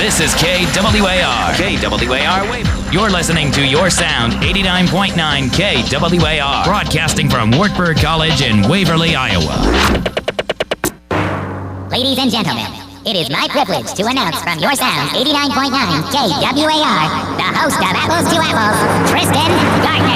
This is KWAR. KWAR Waverly. You're listening to Your Sound 89.9 KWAR. Broadcasting from Wartburg College in Waverly, Iowa. Ladies and gentlemen, it is my privilege to announce from Your Sound 89.9 KWAR, the host of Apples to Apples, Tristan Gardner.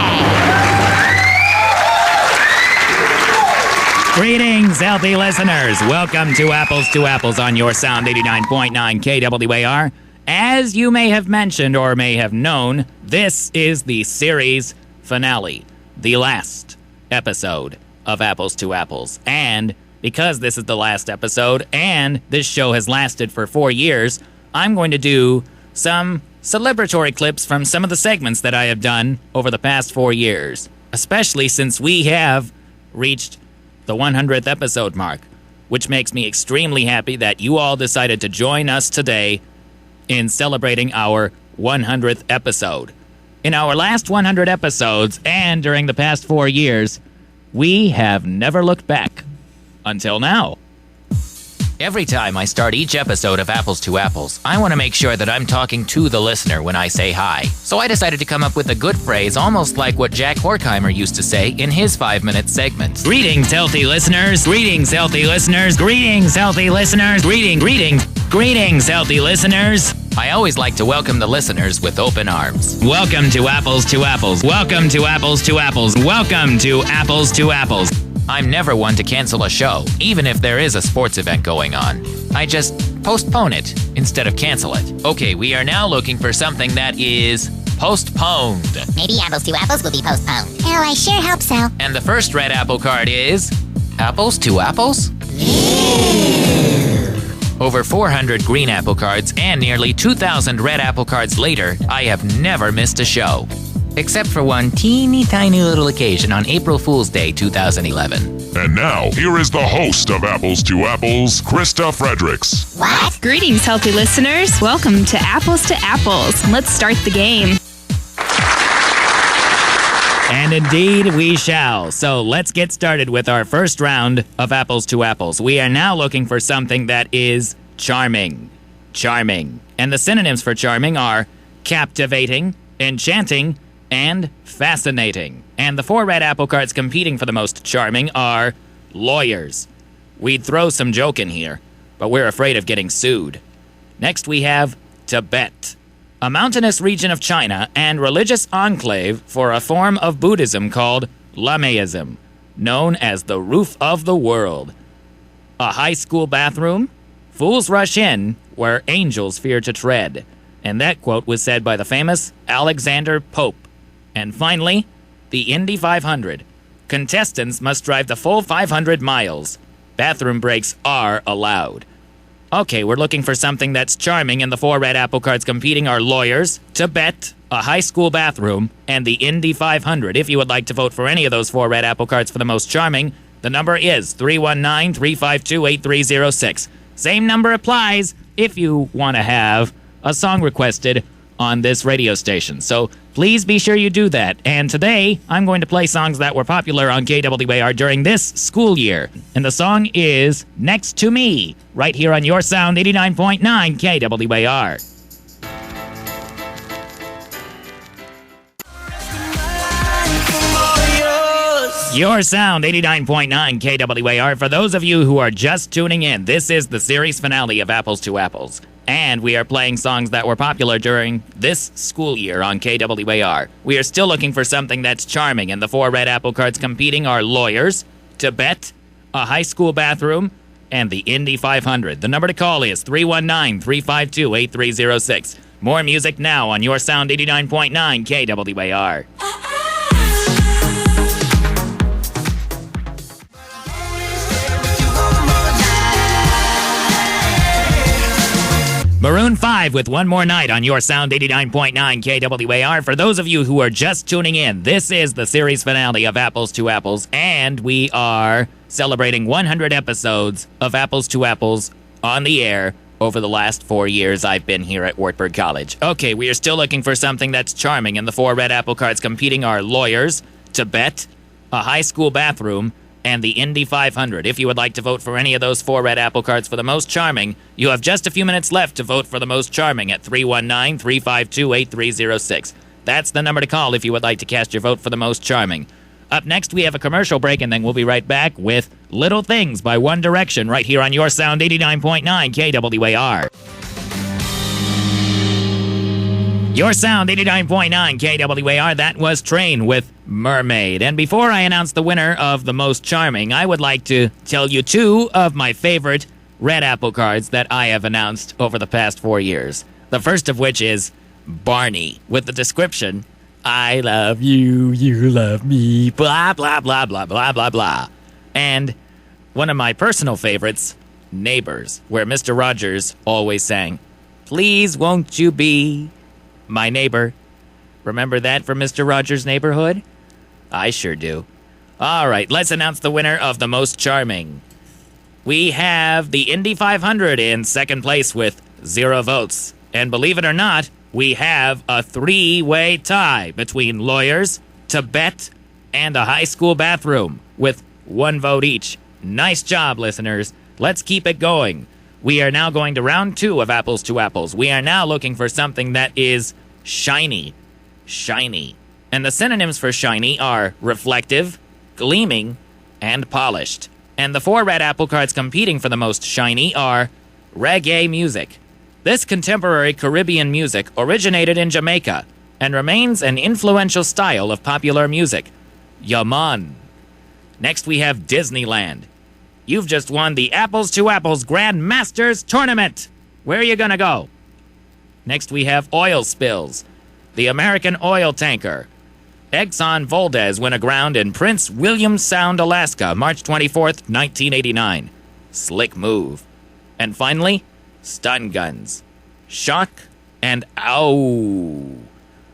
Greetings, healthy listeners. Welcome to Apples on Your Sound 89.9 KWAR. As you may have mentioned or may have known, this is the series finale, the last episode of Apples to Apples. And because this is the last episode and this show has lasted for 4 years, I'm going to do some celebratory clips from some of the segments that I have done over the past 4 years, especially since we have reached the 100th episode mark, which makes me extremely happy that you all decided to join us today in celebrating our 100th episode. In our last 100 episodes and during the past 4 years, we have never looked back until now. Every time I start each episode of Apples to Apples, I want to make sure that I'm talking to the listener when I say hi. So I decided to come up with a good phrase, almost like what Jack Horkheimer used to say in his 5-minute segment. Greetings, healthy listeners. Greetings, healthy listeners. Greetings, healthy listeners. Greetings, healthy listeners. I always like to welcome the listeners with open arms. Welcome to Apples to Apples. Welcome to Apples to Apples. Welcome to Apples to Apples. I'm never one to cancel a show, even if there is a sports event going on. I just postpone it instead of cancel it. Okay, we are now looking for something that is postponed. Maybe Apples to Apples will be postponed. Oh, I sure hope so. And the first red apple card is Apples to Apples? Over 400 green apple cards and nearly 2,000 red apple cards later, I have never missed a show. Except for one teeny tiny little occasion on April Fool's Day 2011. And now, here is the host of Apples to Apples, Krista Fredericks. What? Greetings, healthy listeners. Welcome to Apples. Let's start the game. And indeed we shall. So let's get started with our first round of Apples to Apples. We are now looking for something that is charming. Charming. And the synonyms for charming are captivating, enchanting, and fascinating. And the 4 red apple cards competing for the most charming are lawyers. We'd throw some joke in here, but we're afraid of getting sued. Next we have Tibet, a mountainous region of China and religious enclave for a form of Buddhism called Lamaism, known as the roof of the world. A high school bathroom, fools rush in where angels fear to tread. And that quote was said by the famous Alexander Pope. And finally, the Indy 500. Contestants must drive the full 500 miles. Bathroom breaks are allowed. Okay, we're looking for something that's charming, and the 4 red apple cards competing are lawyers, Tibet, a high school bathroom, and the Indy 500. If you would like to vote for any of those 4 red apple cards for the most charming, the number is 319-352-8306. Same number applies if you want to have a song requested on this radio station. So please be sure you do that. And today, I'm going to play songs that were popular on KWAR during this school year. And the song is Next to Me, right here on Your Sound 89.9 KWAR. Your Sound 89.9 KWAR. For those of you who are just tuning in, this is the series finale of Apples to Apples. And we are playing songs that were popular during this school year on KWAR. We are still looking for something that's charming, and the 4 red apple cards competing are lawyers, Tibet, a high school bathroom, and the Indy 500. The number to call is 319-352-8306. More music now on Your Sound 89.9 KWAR. Maroon 5 with One More Night on Your Sound 89.9 KWAR. For those of you who are just tuning in, this is the series finale of Apples to Apples, and we are celebrating 100 episodes of Apples to Apples on the air over the last 4 years I've been here at Wartburg College. Okay, we are still looking for something that's charming, and the 4 red apple cards competing are lawyers, Tibet, a high school bathroom, and the Indy 500. If you would like to vote for any of those 4 red apple cards for the most charming, you have just a few minutes left to vote for the most charming at 319-352-8306. That's the number to call if you would like to cast your vote for the most charming. Up next, we have a commercial break, and then we'll be right back with Little Things by One Direction right here on your sound 89.9 KWAR. Your sound 89.9 KWAR, that was Train with Mermaid. And before I announce the winner of the most charming, I would like to tell you 2 of my favorite red apple cards that I have announced over the past 4 years. The first of which is Barney, with the description, I love you, you love me, blah, blah, blah, blah, blah, blah, blah. And one of my personal favorites, Neighbors, where Mr. Rogers always sang, please won't you be my neighbor. Remember that from Mr. Rogers' Neighborhood? I sure do. All right, let's announce the winner of the most charming. We have the Indy 500 in second place with 0 votes. And believe it or not, we have a 3-way tie between lawyers, Tibet, and a high school bathroom with 1 vote each. Nice job, listeners. Let's keep it going. We are now going to round 2 of Apples to Apples. We are now looking for something that is shiny. Shiny. And the synonyms for shiny are reflective, gleaming, and polished. And the 4 red apple cards competing for the most shiny are reggae music. This contemporary Caribbean music originated in Jamaica and remains an influential style of popular music. Yaman. Next we have Disneyland. You've just won the Apples to Apples Grand Masters Tournament. Where are you gonna go? Next we have oil spills. The American oil tanker. Exxon Valdez went aground in Prince William Sound, Alaska, March 24th, 1989. Slick move. And finally, stun guns. Shock and ow.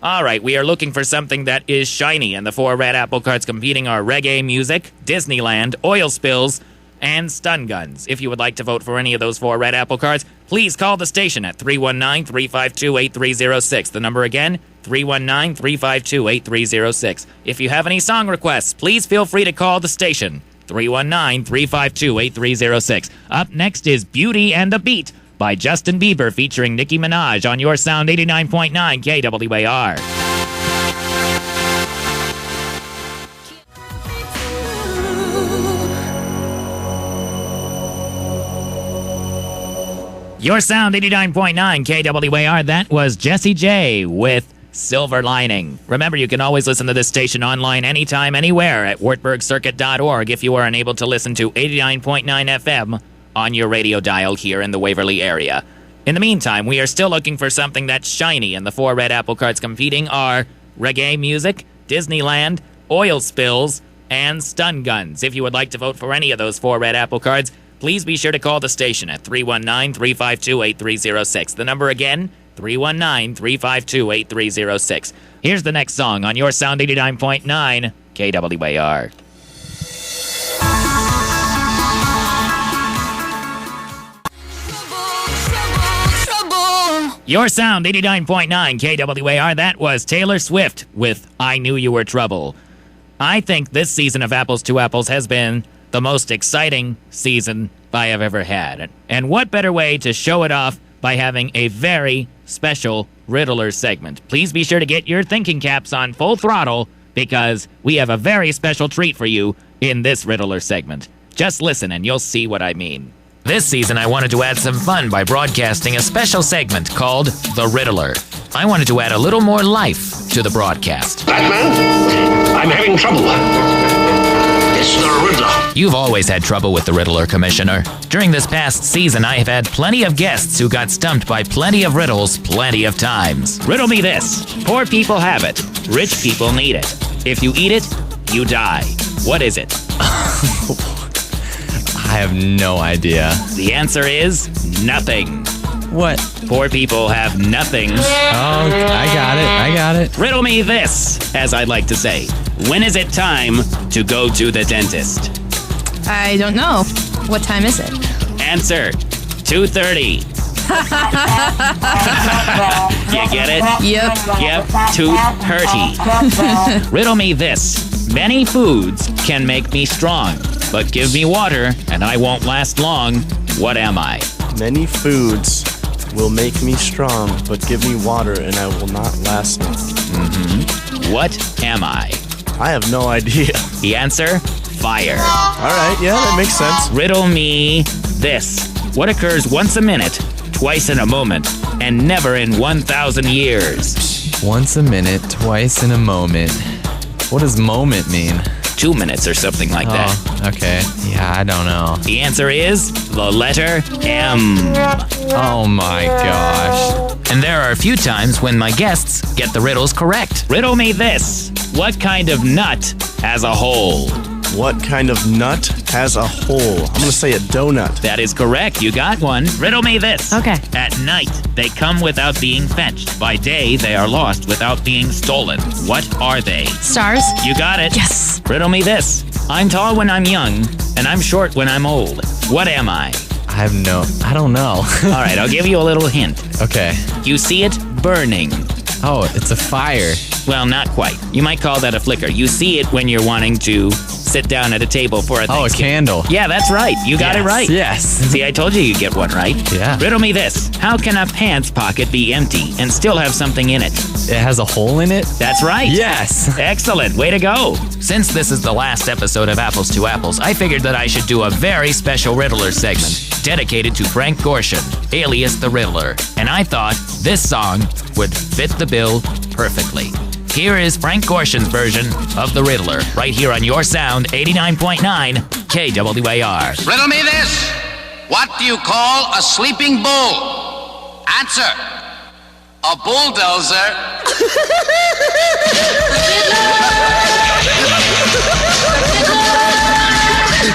All right, we are looking for something that is shiny, and the 4 red apple cards competing are reggae music, Disneyland, oil spills, and stun guns. If you would like to vote for any of those 4 red apple cards, please call the station at 319-352-8306. The number again, 319-352-8306. If you have any song requests, please feel free to call the station, 319-352-8306. Up next is Beauty and the Beat by Justin Bieber featuring Nicki Minaj on your sound 89.9 KWAR. Your sound 89.9 KWAR, that was Jessie J with Silver Lining. Remember, you can always listen to this station online anytime, anywhere at wartburgcircuit.org if you are unable to listen to 89.9 FM on your radio dial here in the Waverly area. In the meantime, we are still looking for something that's shiny, and the 4 red apple cards competing are reggae music, Disneyland, oil spills, and stun guns. If you would like to vote for any of those 4 red apple cards, please be sure to call the station at 319-352-8306. The number again, 319-352-8306. Here's the next song on your sound 89.9 KWAR. Your sound 89.9 KWAR, that was Taylor Swift with I Knew You Were Trouble. I think this season of Apples to Apples has been the most exciting season I have ever had. And what better way to show it off by having a very special Riddler segment. Please be sure to get your thinking caps on full throttle because we have a very special treat for you in this Riddler segment. Just listen and you'll see what I mean. This season, I wanted to add some fun by broadcasting a special segment called The Riddler. I wanted to add a little more life to the broadcast. Batman, I'm having trouble. It's the Riddler. You've always had trouble with the Riddler, Commissioner. During this past season, I have had plenty of guests who got stumped by plenty of riddles plenty of times. Riddle me this. Poor people have it. Rich people need it. If you eat it, you die. What is it? I have no idea. The answer is nothing. What? Poor people have nothing. Oh, I got it. Riddle me this, as I'd like to say. When is it time to go to the dentist? I don't know. What time is it? Answer, 2:30. You get it? Yep. Tooth hurty. Riddle me this. Many foods can make me strong. but give me water, and I won't last long. What am I? Many foods will make me strong, but give me water and I will not last long. What am I? I have no idea. The answer? Fire. All right, yeah, that makes sense. Riddle me this. What occurs once a minute, twice in a moment, and never in 1,000 years? Once a minute, twice in a moment. What does moment mean? 2 minutes or something like that. Oh, okay. Yeah, I don't know. The answer is the letter M. Oh my gosh. And there are a few times when my guests get the riddles correct. Riddle me this. What kind of nut has a hole? What kind of nut has a hole? I'm going to say a donut. That is correct. You got one. Riddle me this. Okay. At night, they come without being fetched. By day, they are lost without being stolen. What are they? Stars. You got it. Yes. Riddle me this. I'm tall when I'm young, and I'm short when I'm old. What am I? I don't know. All right, I'll give you a little hint. Okay. You see it burning. Oh, it's a fire. Well, not quite. You might call that a flicker. You see it when you're wanting to sit down at a table for a Oh, a Thanksgiving. candle. Yeah, that's right. You got it right. Yes. See, I told you you'd get one right. Yeah. Riddle me this. How can a pants pocket be empty and still have something in it? It has a hole in it? That's right. Yes. Excellent. Way to go. Since this is the last episode of Apples to Apples, I figured that I should do a very special Riddler segment dedicated to Frank Gorshin, alias the Riddler. And I thought this song would fit the bill perfectly. Here is Frank Gorshin's version of the Riddler, right here on your sound, 89.9 KWAR. Riddle me this. What do you call a sleeping bull? Answer. A bulldozer.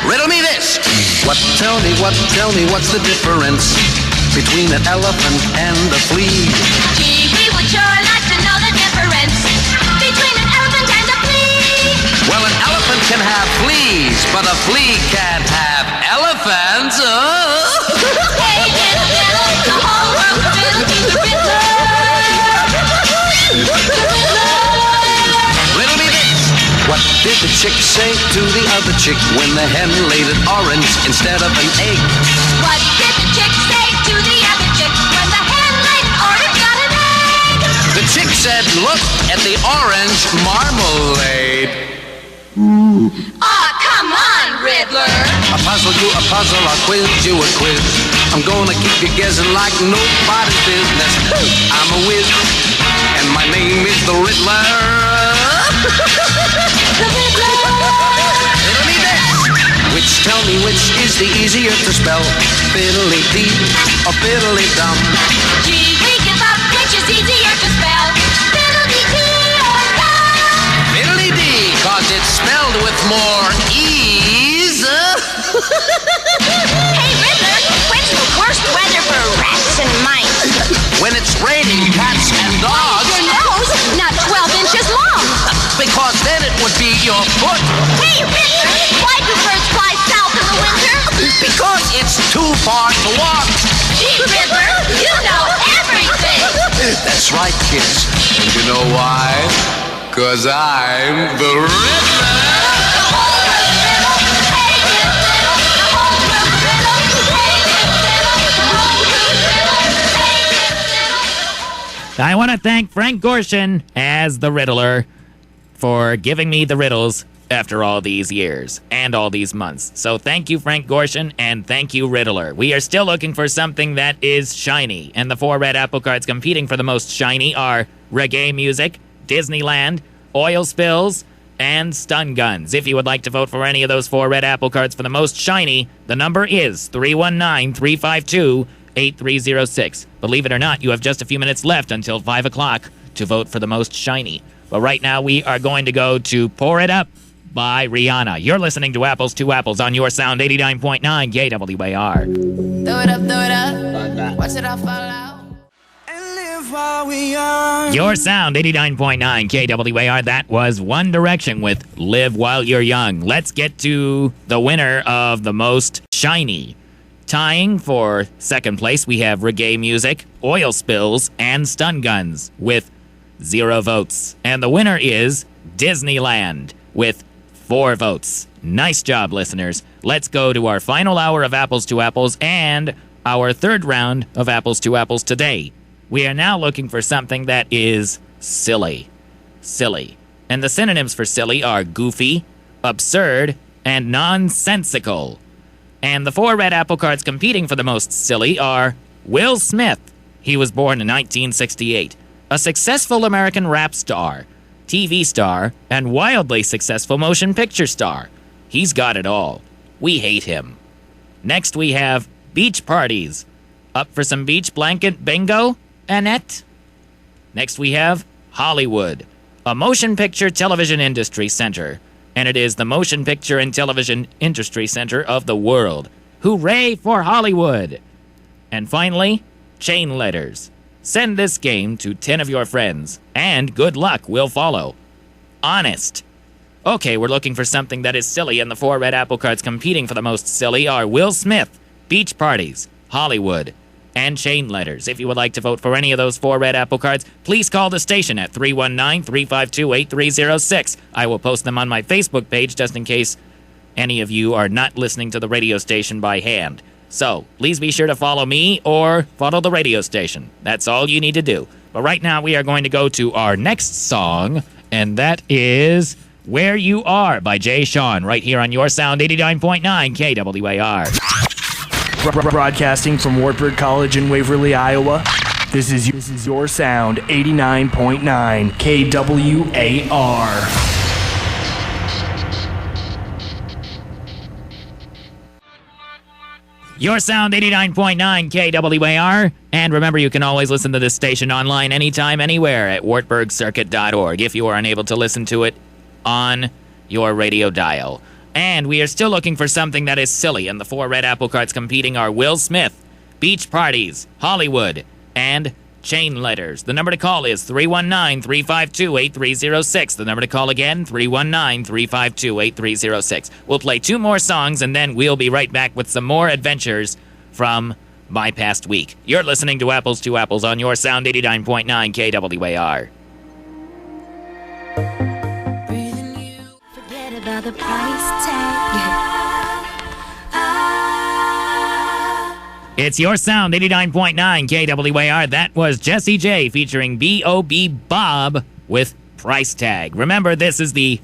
Riddle me this. Tell me, what's the difference between an elephant and a flea? Gee, we would sure like to know the difference between an elephant and a flea. Well, an elephant can have fleas, but a flea can't have elephants. Hey, riddle, the whole world's a riddle, he's a riddler. Riddle me this. What did the chick say to the other chick when the hen laid an orange instead of an egg? What did the chick say to the other chick when the hen laid an orange got an egg? The chick said, look at the orange marmalade. Aw, come on, Riddler. I puzzle you a puzzle, I'll quiz you a quiz. I'm gonna keep you guessing like nobody's business. I'm a whiz, and my name is the Riddler. The Riddler. Riddle me this. Tell me which is the easier to spell? Fiddly-dee or fiddly-dum? Gee, we give up, which is easier to spell? Fiddle-dee-dee or dum? Fiddly-dee, cause it's spelled with more ease. Hey, Riddler, when's the worst weather for rats and mice? When it's raining cats and dogs. Your nose, not 12 inches long. Because then it would be your foot. Hey, Riddler, why do birds fly south in the winter? Because it's too far to walk. Gee, Riddler, you know everything. That's right, kids. And you know why? 'Cause I'm the Riddler. I want to thank Frank Gorshin as the Riddler for giving me the riddles after all these years and all these months. So thank you, Frank Gorshin, and thank you, Riddler. We are still looking for something that is shiny, and the 4 red apple cards competing for the most shiny are reggae music, Disneyland, oil spills, and stun guns. If you would like to vote for any of those 4 red apple cards for the most shiny, the number is 319-352-8306. Believe it or not, you have just a few minutes left until 5 o'clock to vote for the most shiny. But right now, we are going to go to Pour It Up by Rihanna. You're listening to Apples to Apples on your sound 89.9 KWAR. Throw it up, watch it all fall out. Your sound 89.9 KWAR. That was One Direction with Live While You're Young. Let's get to the winner of the most shiny. Tying for second place, we have reggae music, oil spills, and stun guns with 0 votes. And the winner is Disneyland with 4 votes. Nice job, listeners. Let's go to our final hour of Apples to Apples and our third round of Apples to Apples today. We are now looking for something that is silly. Silly. And the synonyms for silly are goofy, absurd, and nonsensical. And the 4 red apple cards competing for the most silly are Will Smith. He was born in 1968. A successful American rap star, TV star, and wildly successful motion picture star. He's got it all. We hate him. Next we have beach parties. Up for some beach blanket bingo, Annette? Next we have Hollywood, a motion picture television industry center. And it is the motion picture and television industry center of the world. Hooray for Hollywood! And finally, chain letters. Send this game to 10 of your friends, and good luck will follow. Honest. Okay, we're looking for something that is silly, and the 4 red apple cards competing for the most silly are Will Smith, beach parties, Hollywood, and chain letters. If you would like to vote for any of those 4 red apple cards, please call the station at 319-352-8306. I will post them on my Facebook page just in case any of you are not listening to the radio station by hand. So, please be sure to follow me or follow the radio station. That's all you need to do. But right now we are going to go to our next song, and that is Where You Are by Jay Sean, right here on your sound 89.9 KWAR. Broadcasting from Wartburg College in Waverly, Iowa, this is your sound 89.9 KWAR. Your sound 89.9 KWAR. And remember, you can always listen to this station online anytime, anywhere at wartburgcircuit.org if you are unable to listen to it on your radio dial. And we are still looking for something that is silly, and the 4 red apple cards competing are Will Smith, beach parties, Hollywood, and chain letters. The number to call is 319-352-8306. The number to call again, 319-352-8306. We'll play 2 more songs, and then we'll be right back with some more adventures from my past week. You're listening to Apples to Apples on your sound 89.9 KWAR. Forget about the price tag. It's your sound, 89.9 KWAR. That was Jessie J featuring B.O.B. Bob with Price Tag. Remember, this is the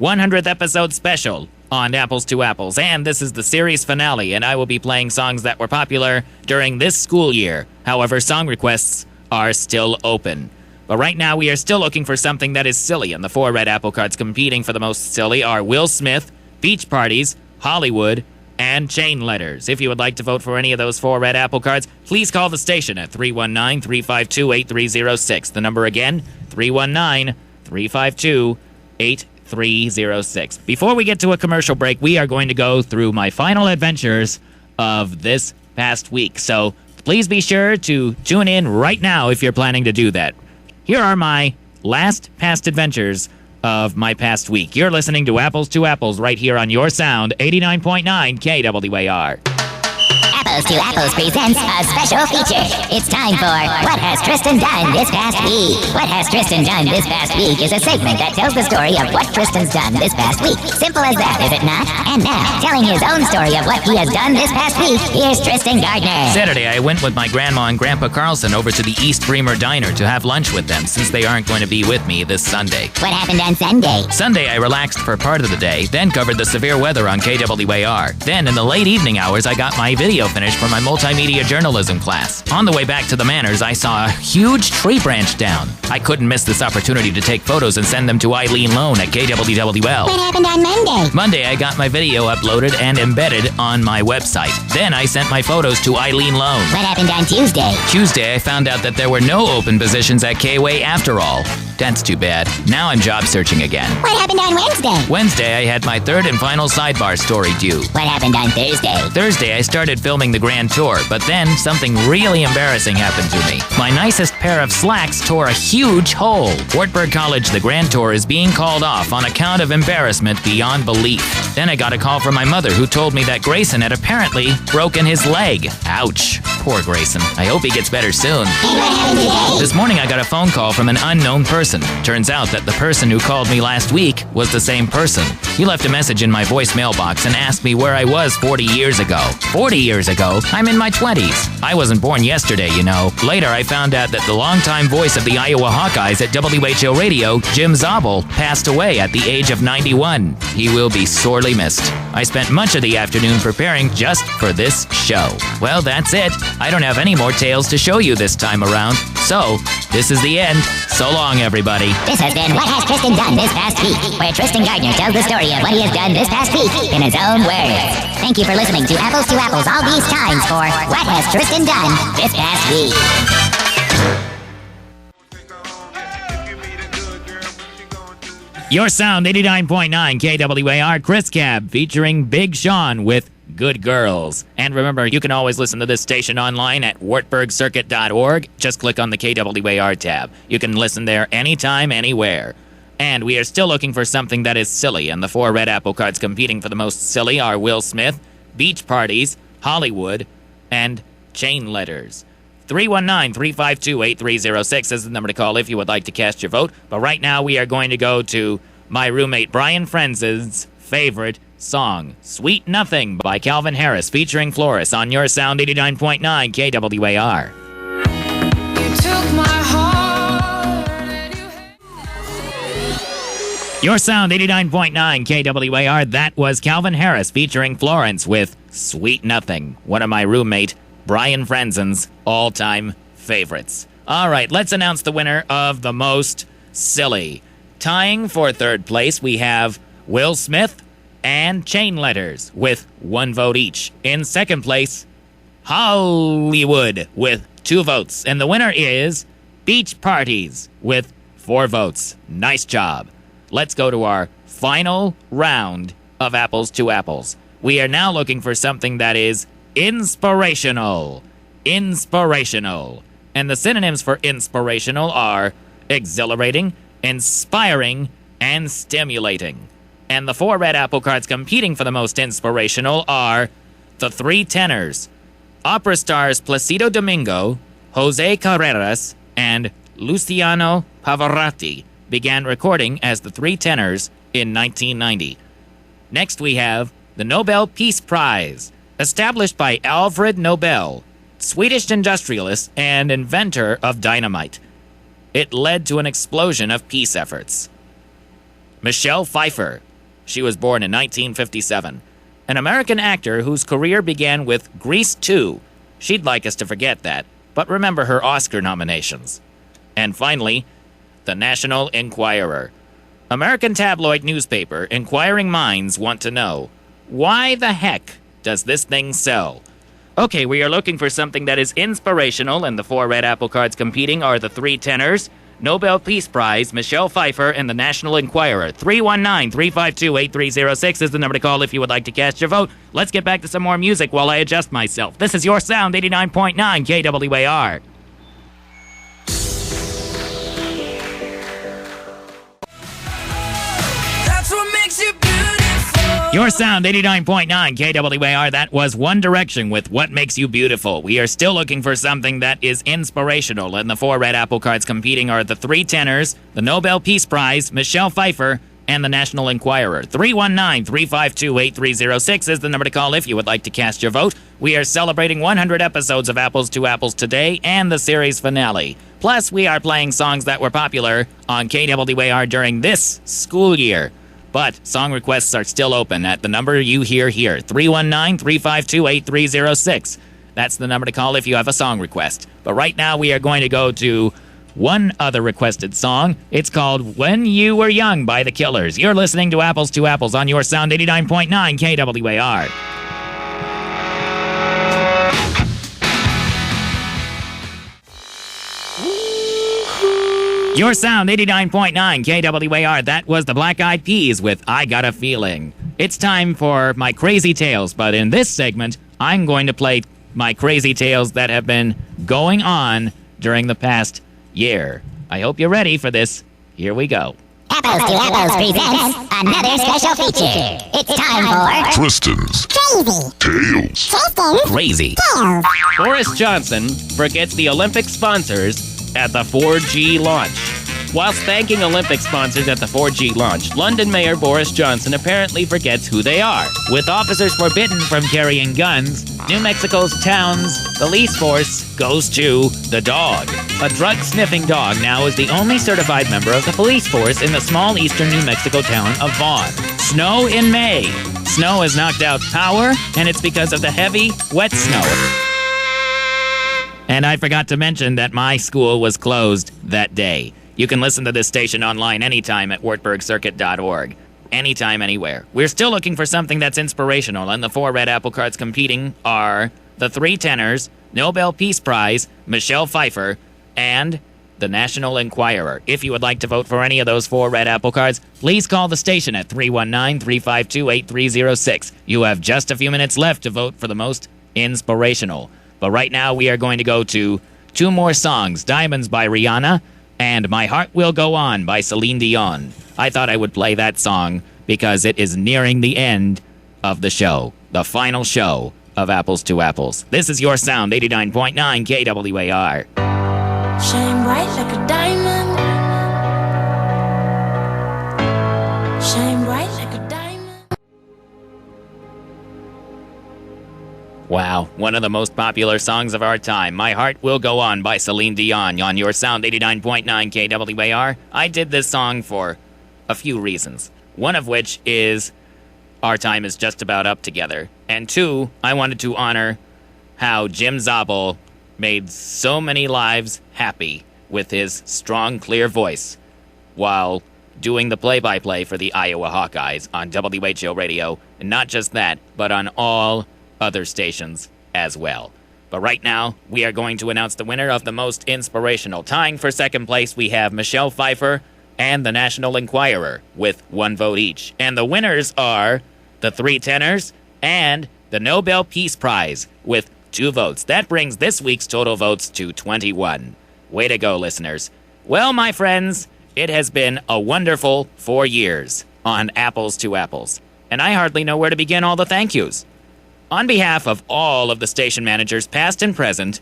100th episode special on Apples to Apples, and this is the series finale, and I will be playing songs that were popular during this school year. However, song requests are still open. But right now, we are still looking for something that is silly, and the 4 red apple cards competing for the most silly are Will Smith, beach parties, Hollywood, and chain letters. If you would like to vote for any of those 4 red apple cards, please call the station at 319-352-8306. The number again, 319-352-8306. Before we get to a commercial break, we are going to go through my final adventures of this past week. So please be sure to tune in right now if you're planning to do that. Here are my last past adventures of my past week. You're listening to Apples to Apples right here on your sound 89.9 KWAR. Apples to Apples presents a special feature. It's time for What Has Tristan Done This Past Week? What Has Tristan Done This Past Week is a segment that tells the story of what Tristan's done this past week. Simple as that, is it not? And now, telling his own story of what he has done this past week, here's Tristan Gardner. Saturday, I went with my grandma and grandpa Carlson over to the East Bremer Diner to have lunch with them since they aren't going to be with me this Sunday. What happened on Sunday? Sunday, I relaxed for part of the day, then covered the severe weather on KWAR. Then, in the late evening hours, I got my video finished for my multimedia journalism class. On the way back to the Manors, I saw a huge tree branch down. I couldn't miss this opportunity to take photos and send them to Eileen Lone at KWWL. What happened on Monday? Monday, I got my video uploaded and embedded on my website. Then I sent my photos to Eileen Lone. What happened on Tuesday? Tuesday, I found out that there were no open positions at KWAR after all. That's too bad. Now I'm job searching again. What happened on Wednesday? Wednesday, I had my 3rd and final sidebar story due. What happened on Thursday? Thursday, I started filming the grand tour, but then something really embarrassing happened to me. My nicest pair of slacks tore a huge hole. Wartburg College, the grand tour is being called off on account of embarrassment beyond belief. Then I got a call from my mother who told me that Grayson had apparently broken his leg. Ouch. Poor Grayson. I hope he gets better soon. Hey, what happened today? This morning I got a phone call from an unknown person person. Turns out that the person who called me last week was the same person. He left a message in my voicemail box and asked me where I was 40 years ago. 40 years ago? I'm in my 20s. I wasn't born yesterday, you know. Later, I found out that the longtime voice of the Iowa Hawkeyes at WHO Radio, Jim Zabel, passed away at the age of 91. He will be sorely missed. I spent much of the afternoon preparing just for this show. Well, that's it. I don't have any more tales to show you this time around. So, this is the end. So long, everybody. This has been What Has Tristan Done This Past Week, where Tristan Gardner tells the story of what he has done this past week in his own words. Thank you for listening to Apples to Apples all these times for What Has Tristan Done This Past Week. Your Sound 89.9 KWAR Chris Cab featuring Big Sean with Good Girls. And remember, you can always listen to this station online at wartburgcircuit.org. Just click on the KWAR tab. You can listen there anytime, anywhere. And we are still looking for something that is silly, and the 4 red apple cards competing for the most silly are Will Smith, Beach Parties, Hollywood, and Chain Letters. 319-352-8306 is the number to call if you would like to cast your vote. But right now we are going to go to my roommate Brian Frenz's favorite song, Sweet Nothing by Calvin Harris featuring Flores on Your Sound 89.9 KWAR. You took my heart and you Your Sound 89.9 KWAR, that was Calvin Harris featuring Florence with Sweet Nothing, one of my roommate Brian Frenzen's all-time favorites. All right, let's announce the winner of the most silly. Tying for third place, we have Will Smith and Chain Letters with 1 vote each. In second place, Hollywood with 2 votes. And the winner is Beach Parties with 4 votes. Nice job. Let's go to our final round of Apples to Apples. We are now looking for something that is inspirational. Inspirational. And the synonyms for inspirational are exhilarating, inspiring, and stimulating. And the 4 red apple cards competing for the most inspirational are the 3 tenors. Opera stars Placido Domingo, Jose Carreras, and Luciano Pavarotti began recording as the 3 tenors in 1990. Next we have the Nobel Peace Prize, established by Alfred Nobel, Swedish industrialist and inventor of dynamite. It led to an explosion of peace efforts. Michelle Pfeiffer. She was born in 1957. An American actor whose career began with Grease 2. She'd like us to forget that, but remember her Oscar nominations. And finally, the National Enquirer. American tabloid newspaper, inquiring minds want to know, why the heck does this thing sell? Okay, we are looking for something that is inspirational, and the 4 red apple cards competing are the 3 tenors, Nobel Peace Prize, Michelle Pfeiffer, and the National Enquirer. 319-352-8306 is the number to call if you would like to cast your vote. Let's get back to some more music while I adjust myself. This is Your Sound 89.9 KWAR. That's what makes you beautiful. Your Sound 89.9 KWAR, that was One Direction with What Makes You Beautiful. We are still looking for something that is inspirational, and the 4 red apple cards competing are the 3 tenors, the Nobel Peace Prize, Michelle Pfeiffer, and the National Enquirer. 319-352-8306 is the number to call if you would like to cast your vote. We are celebrating 100 episodes of Apples to Apples today and the series finale. Plus, we are playing songs that were popular on KWAR during this school year. But song requests are still open at the number you hear here, 319-352-8306. That's the number to call if you have a song request. But right now we are going to go to one other requested song. It's called When You Were Young by The Killers. You're listening to Apples to Apples on Your Sound 89.9 KWAR. Your Sound 89.9 KWAR, that was the Black Eyed Peas with I Got a Feeling. It's time for my crazy tales, but in this segment, I'm going to play my crazy tales that have been going on during the past year. I hope you're ready for this. Here we go. Apples to Apples presents another special feature. It's time for Tristan's Crazy Tales. Tristan's Crazy. Tales. Boris Johnson forgets the Olympic sponsors at the 4G launch. Whilst thanking Olympic sponsors at the 4G launch, London Mayor Boris Johnson apparently forgets who they are. With officers forbidden from carrying guns, New Mexico's town's police force goes to the dog. A drug-sniffing dog now is the only certified member of the police force in the small eastern New Mexico town of Vaughn. Snow in May. Snow has knocked out power, and it's because of the heavy, wet snow. And I forgot to mention that my school was closed that day. You can listen to this station online anytime at wartburgcircuit.org. Anytime, anywhere. We're still looking for something that's inspirational, and the 4 red apple cards competing are the 3 tenors, Nobel Peace Prize, Michelle Pfeiffer, and the National Enquirer. If you would like to vote for any of those 4 red apple cards, please call the station at 319-352-8306. You have just a few minutes left to vote for the most inspirational. But right now, we are going to go to 2 more songs, Diamonds by Rihanna and My Heart Will Go On by Celine Dion. I thought I would play that song because it is nearing the end of the show, the final show of Apples to Apples. This is your sound, 89.9 KWAR. Shine bright like a diamond. Shine bright like a diamond. Wow, one of the most popular songs of our time, My Heart Will Go On by Celine Dion on your sound 89.9 KWAR. I did this song for a few reasons. One of which is our time is just about up together. And 2, I wanted to honor how Jim Zabel made so many lives happy with his strong, clear voice while doing the play-by-play for the Iowa Hawkeyes on WHO Radio. And not just that, but on all other stations as well. But right now, we are going to announce the winner of the most inspirational. Tying for second place, we have Michelle Pfeiffer and the National Enquirer with 1 vote each. And the winners are the 3 tenors and the Nobel Peace Prize with 2 votes. That brings this week's total votes to 21. Way to go, listeners. Well, my friends, it has been a wonderful 4 years on Apples to Apples. And I hardly know where to begin all the thank yous. On behalf of all of the station managers, past and present,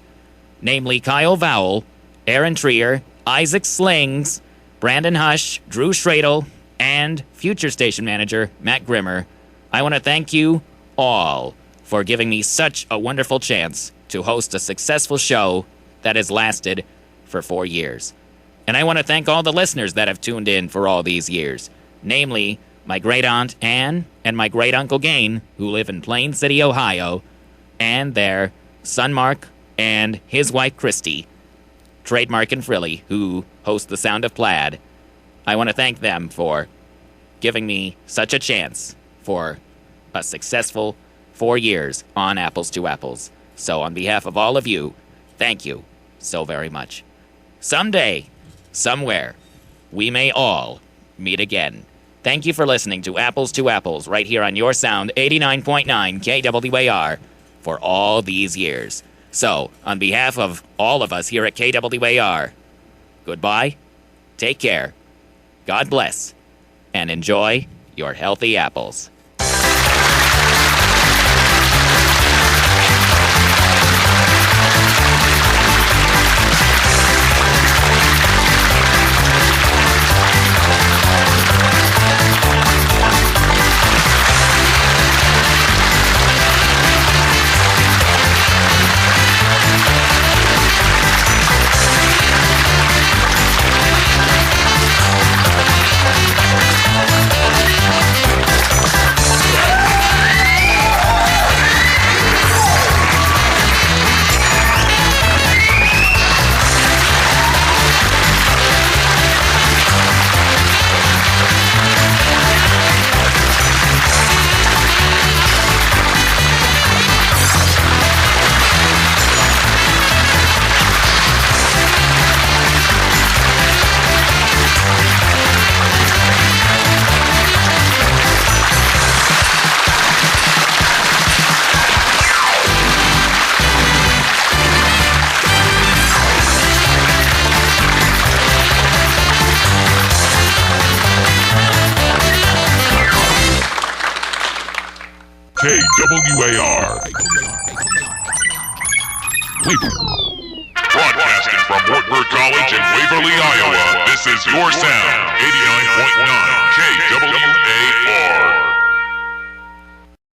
namely Kyle Vowell, Aaron Trier, Isaac Slings, Brandon Hush, Drew Schradel, and future station manager Matt Grimmer, I want to thank you all for giving me such a wonderful chance to host a successful show that has lasted for 4 years. And I want to thank all the listeners that have tuned in for all these years, namely my great-aunt Anne and my great-uncle Gain, who live in Plain City, Ohio, and their son Mark and his wife Christy, Trademark and Frilly, who host the Sound of Plaid. I want to thank them for giving me such a chance for a successful 4 years on Apples to Apples. So on behalf of all of you, thank you so very much. Someday, somewhere, we may all meet again. Thank you for listening to Apples right here on your sound 89.9 KWAR for all these years. So, on behalf of all of us here at KWAR, goodbye, take care, God bless, and enjoy your healthy apples. KWAR. Broadcasting From Wartburg College in Waverly, Iowa, this is your sound, 89.9 KWAR.